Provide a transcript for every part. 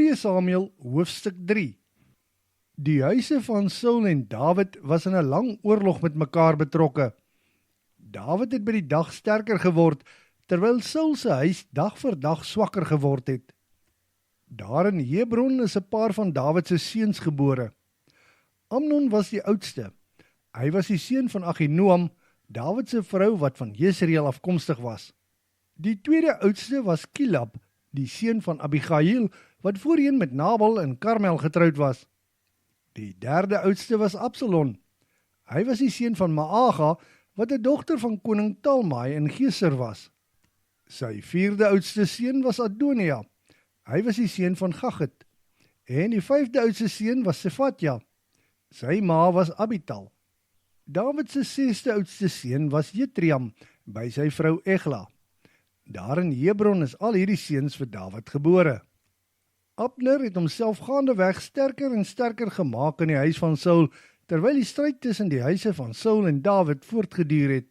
2 Samuel hoofstuk 3. Die huise van Saul en Dawid was in 'n lang oorlog met mekaar betrokke. Dawid het by die dag sterker geword, terwyl Saul se huis dag vir dag swakker geword het. Daar in Hebron is 'n paar van Dawid se seuns gebore. Amnon was die oudste. Hy was die seun van Ahinoam, Dawid se vrou wat van Jesreel afkomstig was. Die tweede oudste was Kilab, die seun van Abigail, wat voorheen met Nabal in Karmel getroud was. Die derde oudste was Absalom. Hy was die seun van Maaga, wat 'n dogter van koning Talmai in Geser was. Sy vierde oudste seun was Adonia. Hy was die seun van Gagit. En die vyfde oudste seun was Sefatja. Sy ma was Abital. Dawid se sesde oudste seun was Jetream, by sy vrou Egla. Daar in Hebron is al hierdie seuns vir Dawid gebore. Abner het homself gaandeweg sterker en sterker gemaak in die huis van Saul, terwyl die stryd tussen die huise van Saul en Dawid voortgeduur het.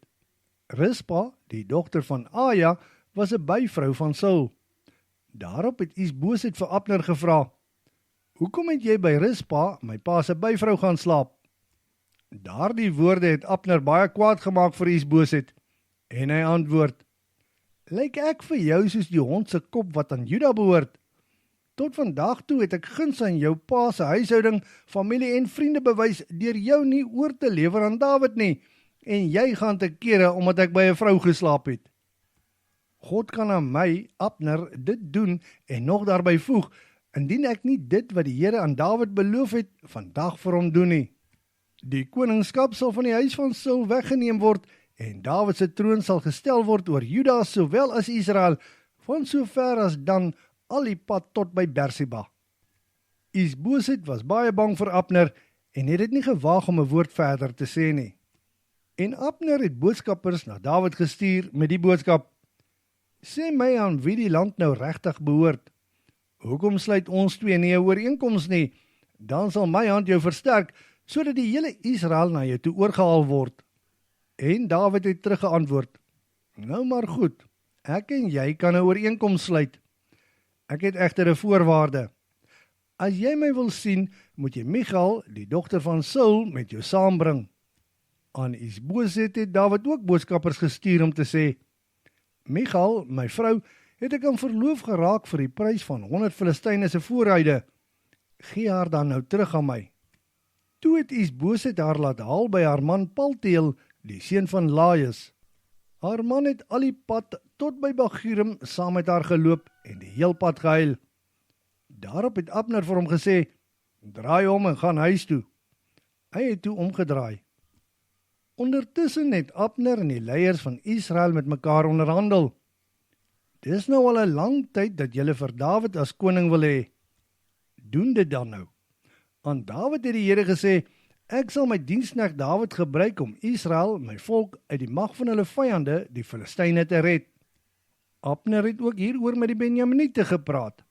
Rispa, die dogter van Aja, was 'n byvrou van Saul. Daarop het Isboset vir Abner gevra: "Hoekom het jy by Rispa, my pa se byvrou, gaan slaap?" Daardie woorde het Abner baie kwaad gemaak vir Isboset, en hy antwoord: "Lyk ek vir jou soos die hond se kop wat aan Juda behoort? Tot vandag toe het ek guns aan jou pa se huishouding, familie en vriende bewys deur jou nie oor te lewer aan Dawid nie, en jy gaan te kere omdat ek by 'n vrou geslaap het. God kan aan my, Abner, dit doen en nog daarby voeg, indien ek nie dit wat die Here aan Dawid beloof het, vandag vir hom doen nie. Die koningskap sal van die huis van Saul weggeneem word, en Dawid se troon sal gestel word oor Juda sowel as Israel, van so ver as dan al die pad tot by Berseba." Isboset was baie bang vir Abner en het dit nie gewaag om 'n woord verder te sê nie. En Abner het boodskappers na Dawid gestuur met die boodskap: "Sê my aan wie die land nou regtig behoort. Hoekom sluit ons twee nie 'n ooreenkoms nie? Dan sal my hand jou versterk, sodat die hele Israel na jou toe oorgehaal word." En Dawid het teruggeantwoord: "Nou maar goed, ek en jy kan 'n ooreenkoms sluit. Ek het egter 'n voorwaarde. As jy my wil sien, moet jy Michal, die dogter van Saul, met jou saambring." Aan Isboset het Dawid ook boodskappers gestuur om te sê: "Michal, my vrou, het ek aan verloof geraak vir die prys van 100 Filistyne se voorhuide. Gee haar dan nou terug aan my." Toe het Isboset haar laat haal by haar man Paltiel, die seun van Laias. Haar man het al die pad tot by Bagurim saam met haar geloop en die heel pad gehuil. Daarop het Abner vir hom gesê: "Draai om en gaan huis toe." Hy het toe omgedraai. Ondertussen het Abner en die leiers van Israel met mekaar onderhandel. "Dis nou al 'n lang tyd dat julle vir Dawid as koning wil hê. Doen dit dan nou." Aan Dawid het die Here gesê: "Ek sal my diensknegt Dawid gebruik om Israel, my volk, uit die mag van hulle vyande, die Filistyne, te red." Abner het ook hieroor met die Benjaminiete gepraat.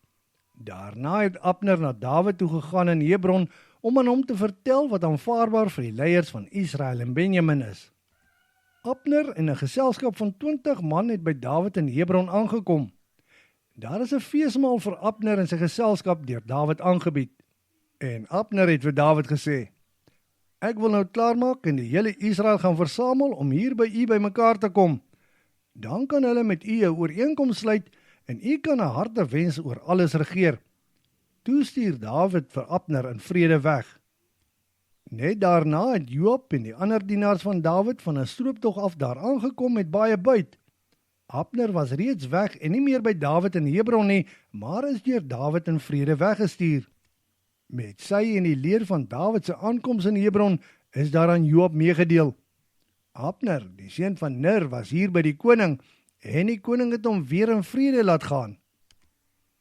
Daarna het Abner na Dawid toe gegaan in Hebron om aan hom te vertel wat aanvaarbaar vir die leiers van Israel en Benjamin is. Abner en 'n geselskap van 20 man het by Dawid in Hebron aangekom. Daar is 'n feesmaal vir Abner en sy geselskap deur Dawid aangebied. En Abner het vir Dawid gesê: "Ek wil nou klaarmaak en die hele Israel gaan versamel om hier by u bymekaar te kom. Dan kan hulle met u 'n ooreenkoms sluit en u kan 'n harde wens oor alles regeer." Toe stuur Dawid vir Abner in vrede weg. Net daarna het Joab en die ander dienaars van Dawid van 'n strooptog af daar aangekom met baie buit. Abner was reeds weg en nie meer by Dawid in Hebron nie, maar is deur Dawid in vrede weggestuur. Met sy en die leer van Dawid se aankoms in Hebron is daar aan Joab meegedeel: "Abner, die seun van Ner, was hier by die koning, en die koning het hom weer in vrede laat gaan."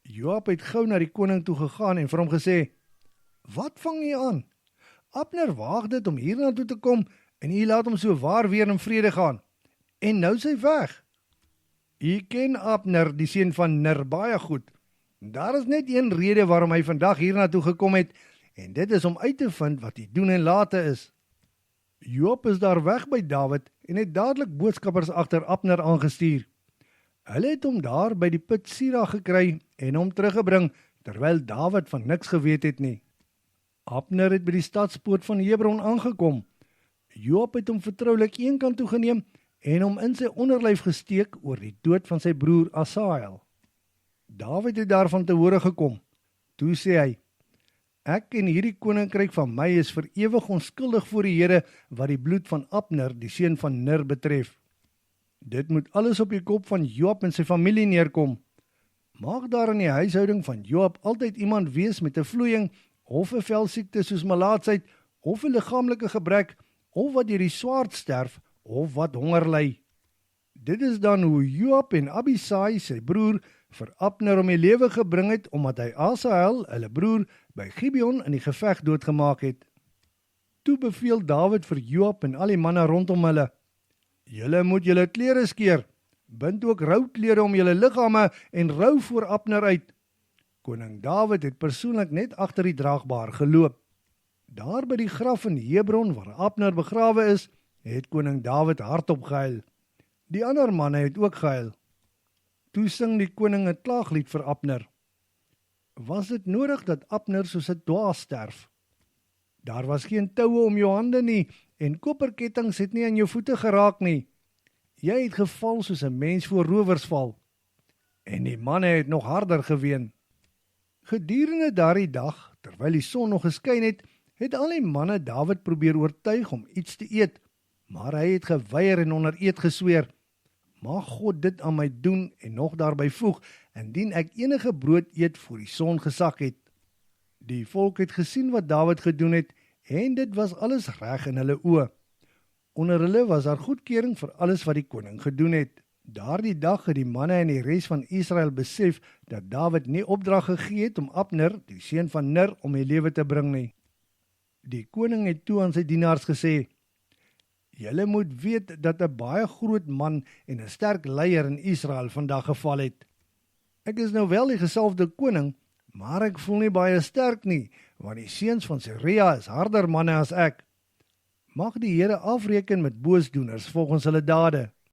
Joab het gou na die koning toe gegaan en vir hom gesê: "Wat vang jy aan? Abner waag dit om hiernatoe te kom, en u laat hom so waar weer in vrede gaan. En nou is hy weg. U ken Abner, die seun van Ner, baie goed. Daar is net een rede waarom hy vandag hiernatoe gekom het, en dit is om uit te vind wat die doen en late is." Joab is daar weg by Dawid en het dadelik boodskappers agter Abner aangestuur. Hulle het hom daar by die put Sira gekry en hom teruggebring terwyl Dawid van niks geweet het nie. Abner het by die stadspoort van Hebron aangekom. Joab het hom vertroulik eenkant toe geneem en hom in sy onderlyf gesteek oor die dood van sy broer Asael. Dawid het daarvan te hore gekom. Toe sê hy: Ek en hierdie koninkryk van my is vir ewig onskuldig voor die Here wat die bloed van Abner, die seun van Ner, betref. Dit moet alles op die kop van Joab en sy familie neerkom. Mag daar in die huishouding van Joab altyd iemand wees met 'n vloeiing of 'n velsiekte soos malaatsheid of 'n liggaamlike gebrek of wat deur die swaard sterf of wat honger ly. Dit is dan hoe Joab en Abisai, sy broer, vir Abner om die lewe gebring het, omdat hy Asael, hulle broer, by Gibeon in die geveg doodgemaak het. Toe beveel Dawid vir Joab en al die manne rondom hulle: Julle moet julle klere skeer, bind ook rouklere om julle liggame en rou voor Abner uit. Koning Dawid het persoonlik net agter die draagbaar geloop. Daar by die graf in Hebron waar Abner begrawe is, het koning Dawid hardop gehuil. Die ander manne het ook gehuil. Toe sing die koning 'n klaaglied vir Abner. Was dit nodig dat Abner soos 'n dwaas sterf? Daar was geen toue om jou hande nie en koperkettinge het nie aan jou voete geraak nie. Jy het geval soos 'n mens voor rowers val. En die manne het nog harder geween. Gedurende daardie dag, terwyl die son nog geskyn het, het al die manne Dawid probeer oortuig om iets te eet, maar hy het geweier en onder eed gesweer: Mag God dit aan my doen en nog daarby voeg, indien ek enige brood eet voor die son gesak het. Die volk het gesien wat Dawid gedoen het, en dit was alles reg in hulle oë. Onder hulle was daar goedkeuring vir alles wat die koning gedoen het. Daardie dag het die manne en die res van Israel besef dat Dawid nie opdrag gegee het om Abner, die seun van Ner, om die lewe te bring nie. Die koning het toe aan sy dienaars gesê: Julle moet weet dat 'n baie groot man en 'n sterk leier in Israel vandag geval het. Ek is nou wel die gesalfde koning, maar ek voel nie baie sterk nie, want die seuns van Seruia is harder manne as ek. Mag die Here afreken met boosdoeners volgens hulle dade.